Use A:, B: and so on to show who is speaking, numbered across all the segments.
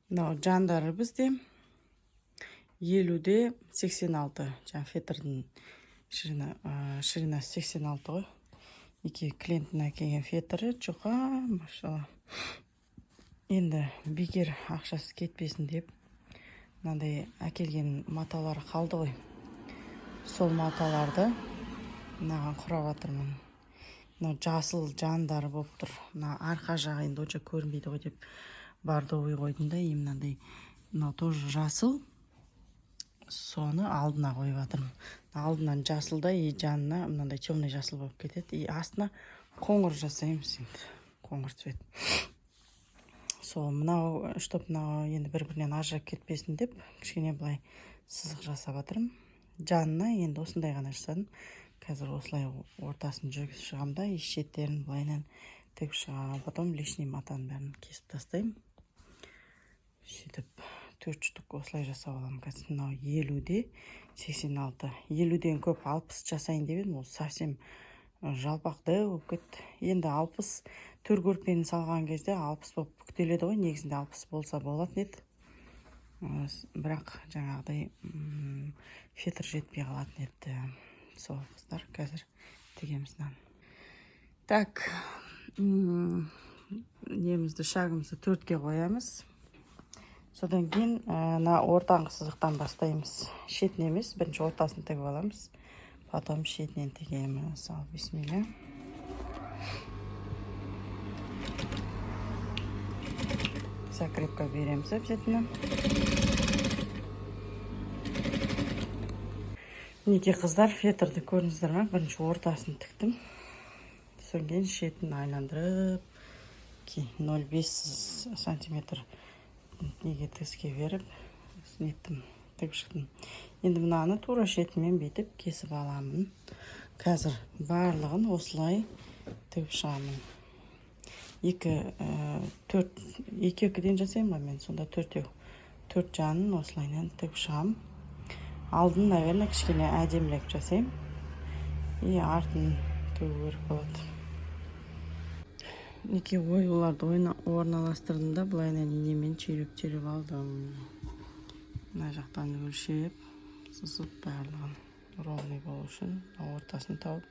A: Мынау жандары бізде 50-де 86. Жаңа фетрдің ширинасы 86 ғой. Екі клиенттің әкелген фетрі жұқа, машалла. Енді бекер ақшасы кетпесін деп мынандай әкелген маталар қалды ғой. Сол маталарды мынаған құрап жатырмын. Мынау жасыл жандары болып тұр. Мына арқа жағы енді онша көрінбейді ғой деп бордовый қойдым да, мынандай. Мынау тоже жасыл. Соны алдына қойып жатырмын. Алдынан жасылда и жанына мынандай темный жасыл болып кетеді. И астына қоңыр жасаймыз енді. Қоңыр цвет. Мынау, чтоб мынау енді бір-бірінен ажырап кетпесін деп, кішкене былай сызық жасап жатырмын. Жанына енді осындай ғана жасадым. Қазір осылай ортасын жүргізіп шығамын да, шеттерін былайынан тігіп шығамын. Потом лишний матаны бәрін кесіп тастаймын. Сөйтіп 4 штук осылай жасап аламын. Қазір мынау 50-де 86. 50-ден көп 60 жасайын деп едім. Ол совсем жалпақты болып кетті. Енді 60 төр көрпені салған кезде 60 болып күтеледі ғой. Негізінде 60 болса болатын еді. Бірақ жаңағыдай фетр жетпей қалатын еді. Сол қыздар, қазір тігеміз мынаны. Так, немізді шагымызды 4-ке қоямыз. Содан кейін ортаңғы сызықтан бастаймыз. Шетін емес, бірінші ортасын тігіп аламыз. Потом шетінен тігеміз. Ал, бисмилля. Закрепка береміз обязательно. Неке қыздар, фетрді көріңіздер ма? Бірінші ортасын тіктім. Содан кейін шетін айландырып, 0,5 сантиметр неге тізге беріп, неттім, тігіп шықтым. Енді мынаны тура шетімен бетіп кесіп аламын. Қазір барлығын осылай тігіп шығамын. 2-2-ден жасаймын ғой мен, сонда 4 жанын осылайнан тігіп шығамын. Алдын, наверное, кішкене әдемілеп жасаймын. И артын тігу керек болады. Неке оюларды орналастырдым да, былайынан инемен чүйреп алдым. Мына жақтан өлшеп, сызып барлығын ровный болу үшін ортасын тауып.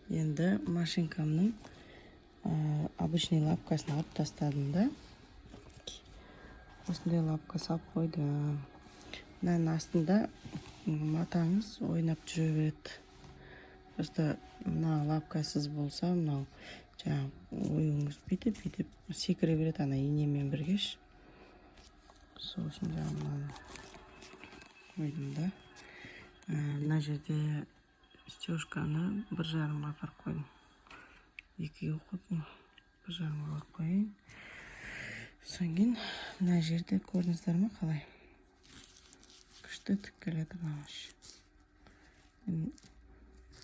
A: Енді машинкамның обычный лапкасын алып тастадым да. Осындай лапка салып қойдым. Мынаның астында матаңыз ойнап жүре береді. Просто мына лапкасыз болса, мынау ойыңыз бүйтіп секіре береді, ана инемен біргеш. Сол үшін мынаны қойдым да. Мына жерде стежканы 1,5-ға апарып қойдым. 2-ге қойдым, 1,5-ға апарып қойын. Содан кейін мына жерде көрдіңіздер ме қалай? Күшті тіккеледі бағаш.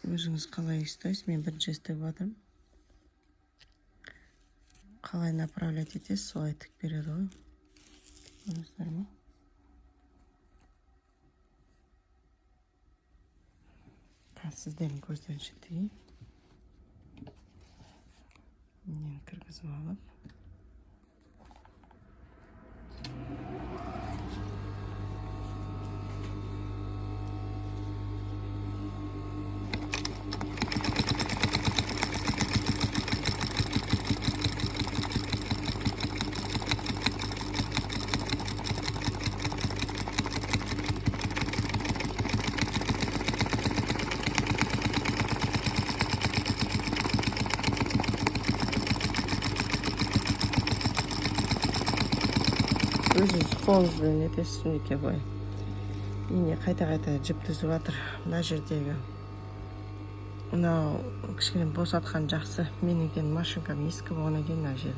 A: Өзіңіз қалай істейсіз? Мен бірінші істеп жатырмын. Қалай направлять етесіз, солай тік береді ғой. Көрдіңіздер ме? Сіздердің көздерінше тігейін. Мен кіргізіп алып. Өзіңіз қолыңызбен етесіз неке бай. Ине қайта-қайта жіп түзіп жатыр. Мына жердегі мынау кішкене босатқан жақсы. Мен екен машинкам ескі болғаннан кейін мына жер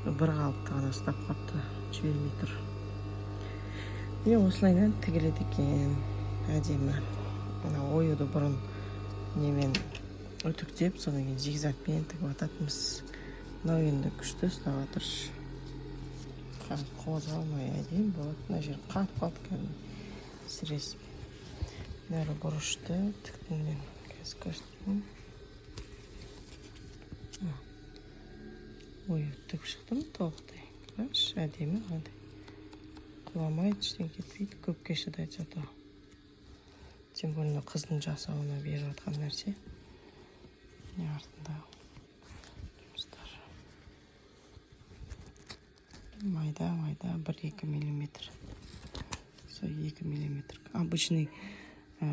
A: бір қалыпты ғана ұстап қапты, жібермей тұр. Мен осылайнан тігіледі екен. Әдемі. Мына оюды бұрын немен үтіктеп, содан кейін зигзагпен тігіп жататынбыз. Мынау енді күшті ұстап жатыр. Қоза алмай әдемі болады. Мына жер қатып сіресіп. Бәрі бұрышты тіктім мен. Қазір көрсетейін. Ой, тігіп шықтым толықтай. Әдемі қандай. Құламайды, іштен кетпейді, көпке шыдайды зато. Тем более қыздың жасауына беріп жатқан нәрсе. Не артында жұмыстар. Майда, 1-2 миллиметр. Сол 2 миллиметр. Обычный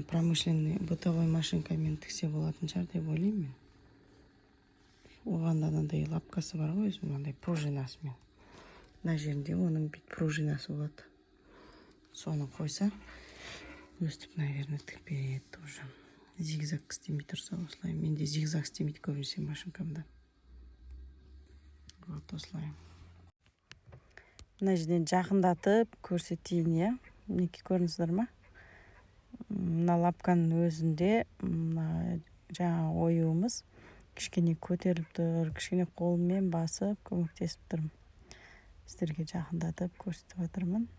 A: промышленный бытовой машинкамен тіксе болатын шығар деп ойлаймын мен. Оған анандай лапкасы бар ғой, өзім андай пружинасымен. Мына жерінде оның бүйтіп пружинасы болады. Соны қойса, өстіп, наверное, тікпейді тоже. Зигзаг істемей тұрса осылай. Менде зигзаг істемейді көбінесе машинкамда. Вот осылай. Мына жерден жақындатып көрсетейін, иә. Мінекей көрдіңіздер ма? Мына лапканың өзінде жаңа оюымыз кішкене көтеріліп тұр, кішкене қолыммен басып көмектесіп тұрмын. Сіздерге жақындатып көрсетіп отырмын.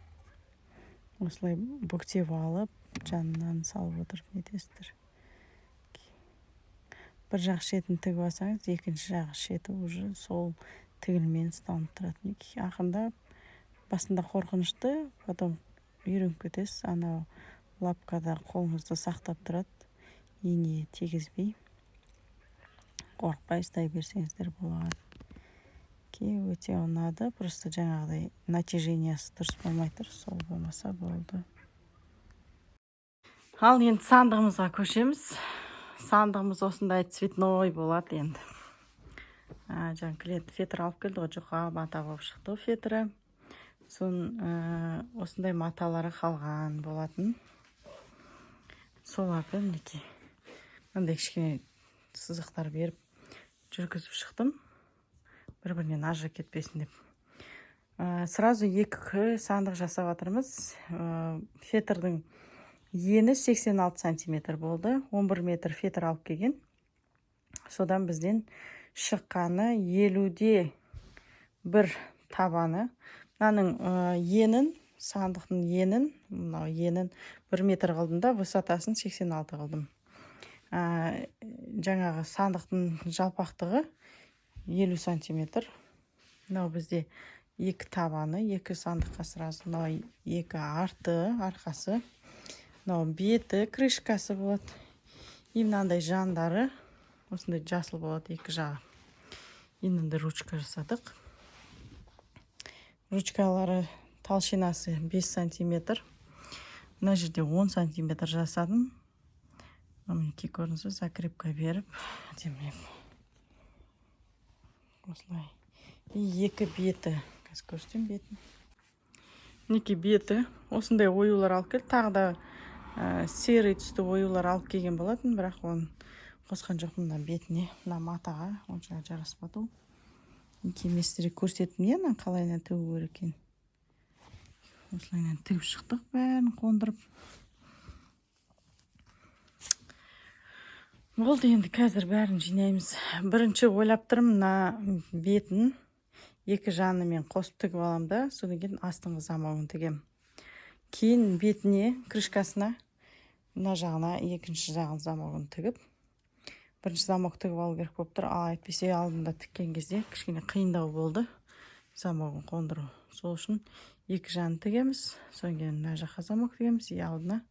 A: Осылай бүктеп алып, жанынан салып отырып нетесіздер. Бір жақ шетін тігіп алсаңыз, екінші жақ шеті уже сол тігілмен ұсталып тұрады. Ақырында басында қорқынышты, потом үйреніп кетесіз. Анау лапкада қолыңызды сақтап тұрады, ине тегізбей. Қорықпай ұстай берсеңіздер болады. Өте ұнады, просто жаңағыдай натижениясы дұрыс болмай тұр, сол болмаса болды. Ал енді сандығымызға көшеміз. Сандығымыз осындай цветной болады енді. Жаңа клиент фетр алып келді, жұқа мата болып шықты фетрі. Соның осындай маталары қалған болатын. Соларды мінекей мынандай кішкене сызықтар беріп жүргізіп шықтым. Бір-бірінен ажырап кетпесін деп. Сразу 2 сандық жасап жатырмыз. Фетрдің ені 86 сантиметр болды. 11 метр фетр алып келген. Содан бізден шыққаны 50-де 1 табаны. Мынаның енін, сандықтың енін, 1 метр қылдым да, высотасын 86 қылдым. Жаңағы сандықтың жалпақтығы 50 сантиметр. Мынау бізде 2 табаны, 2 сандыққа сразу. Мынау 2 арты, арқасы. Мынау беті, крышкасы болады. И мынандай жандары, осындай жасыл болады 2 жағы. Енді ручка жасадық. Ручкалары толщинасы 5 сантиметр. Мына жерде 10 сантиметр жасадым. Мінекей көрдіңіз, закрепка беріп, демеп. Осылай. И 2 беті. Қазір көрсетем бетін. Мінекей беті. Осындай оюлар алып келді. Тағы да серый түсті оюлар алып келген болатын, бірақ оны қосқан жоқпын мына бетіне, мына матаға, онша жараспады. Кеместері көрсеттім, ені қалайына тігу керек екен. Осылайынан тігіп шықтық, бәрін қондырып. Болды, енді қазір бәрін жинаймыз. Бірінші ойлап тұрмын, мына бетін 2 жаны мен қосып тігіп алам да, содан кейін астыңғы замогын тігем. Кейін бетіне, крышкасына, мына жағына екінші жағын замогын тігіп, бірінші замок тігіп алу керек болып тұр. Әйтпесе алдында тіккен кезде кішкене қиындау болды замогын қондыру. Сол үшін 2 жағын тігеміз, содан кейін мына жаққа замок тігеміз, и алдына,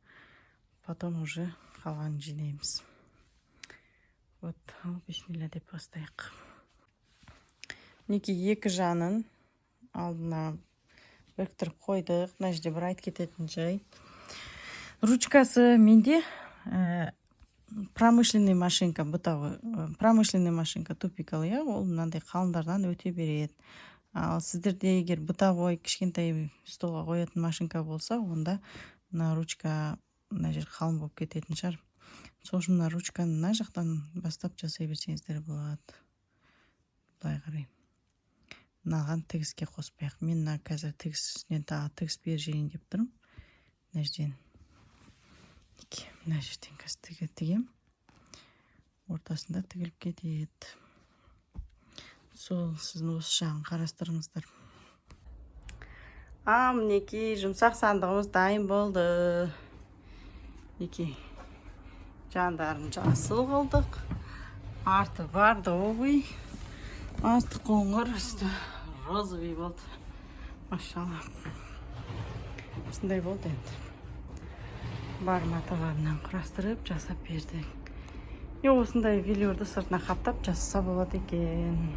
A: потом уже қалғанын жинаймыз. Вот, бисмилля деп бастайық. Мінекей 2 жанын алдына біріктіріп қойдық. Мына жерде бір айтып кететін жай. Ручкасы менде промышленный машинка, бытовой, промышленный машинка тупиковый, ол мынандай қалындардан өте береді. Ал сіздерде егер бытовой кішкентай столға қоятын машинка болса, онда мына ручка мына жер қалың болып кететін шығар. Сол үшін мына ручканы мына жақтан бастап жасай берсеңіздер болады. Былай қарай. Мынаған тігіске қоспайық. Мен қазір тігіс үстінен тағы тігіс бер жейін деп тұрмын. Мына жерден. Мына жерден қазір тігем. Ортасында тігіліп кетеді. Сол сіздің осы жағын қарастырыңыздар. Мінекей жұмсақ сандығымыз дайын болды. Мінекей жандарын жасыл қылдық. Арты бордовый. Асты қоңыр, үсті розовый болды. Машалла. Осындай болды енді. Бар маталарынан құрастырып, жасап бердік. Осындай велюрді сыртына қаптап жасаса болады екен.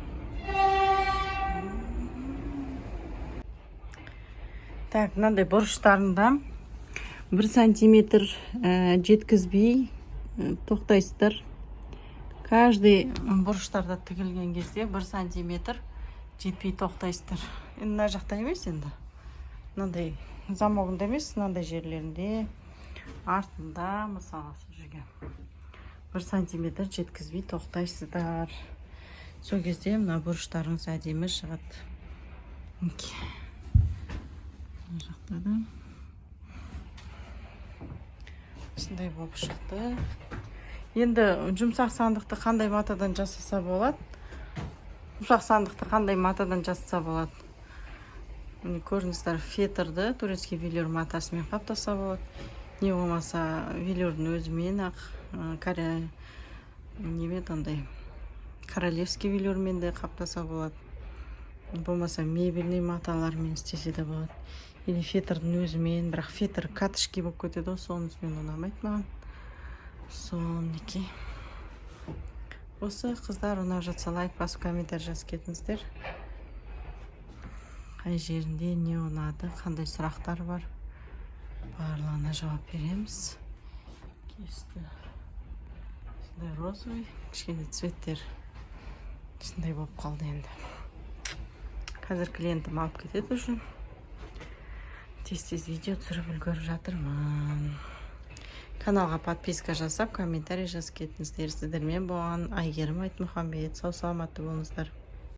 A: Так, мынандай бұрыштарында 1 сантиметр жеткізбей тоқтайсыздар. Каждый бұрыштарда тігілген кезде 1 сантиметр жетпей тоқтайсыздар. Енді мына жақта емес енді. Мынандай замогында емес, мынандай жерлерінде, артында мысалы жүрген 1 сантиметр жеткізбей тоқтайсыздар. Сол кезде мына бұрыштарыңыз әдемі шығады. Мына жақта да осындай болып шықты. Енді жұмсақ сандықты қандай матадан жасаса болады? Жұмсақ сандықты қандай матадан жасаса болады? Көріңіздер, фетрді турецкий велюр матасымен қаптаса болады. Не болмаса велюрдің өзімен ақ королевский велюрмен де қаптаса болады. Болмаса мебельный маталармен істесе де болады. Или фетрдің өзімен, бірақ фетр катышки болып кетеді, сонысымен ұнамайды маған. Сонеки. Осы қыздар ұнап жатса лайк басып комментарий жазып кетіңіздер. Қай жерінде не ұнады, қандай сұрақтар бар, барлығына жауап береміз. Кесті осындай розовый, кішкене цветтер осындай болып қалды енді. Қазір клиентім алып кетеді уже. Тез-тез видео түсіріп үлгеріп жатырмын. Каналға подписка жасап, комментарий жазып кетіңіздер. Сіздермен болған Айгерім Айтмұхамбет. Сау саламатты болыңыздар.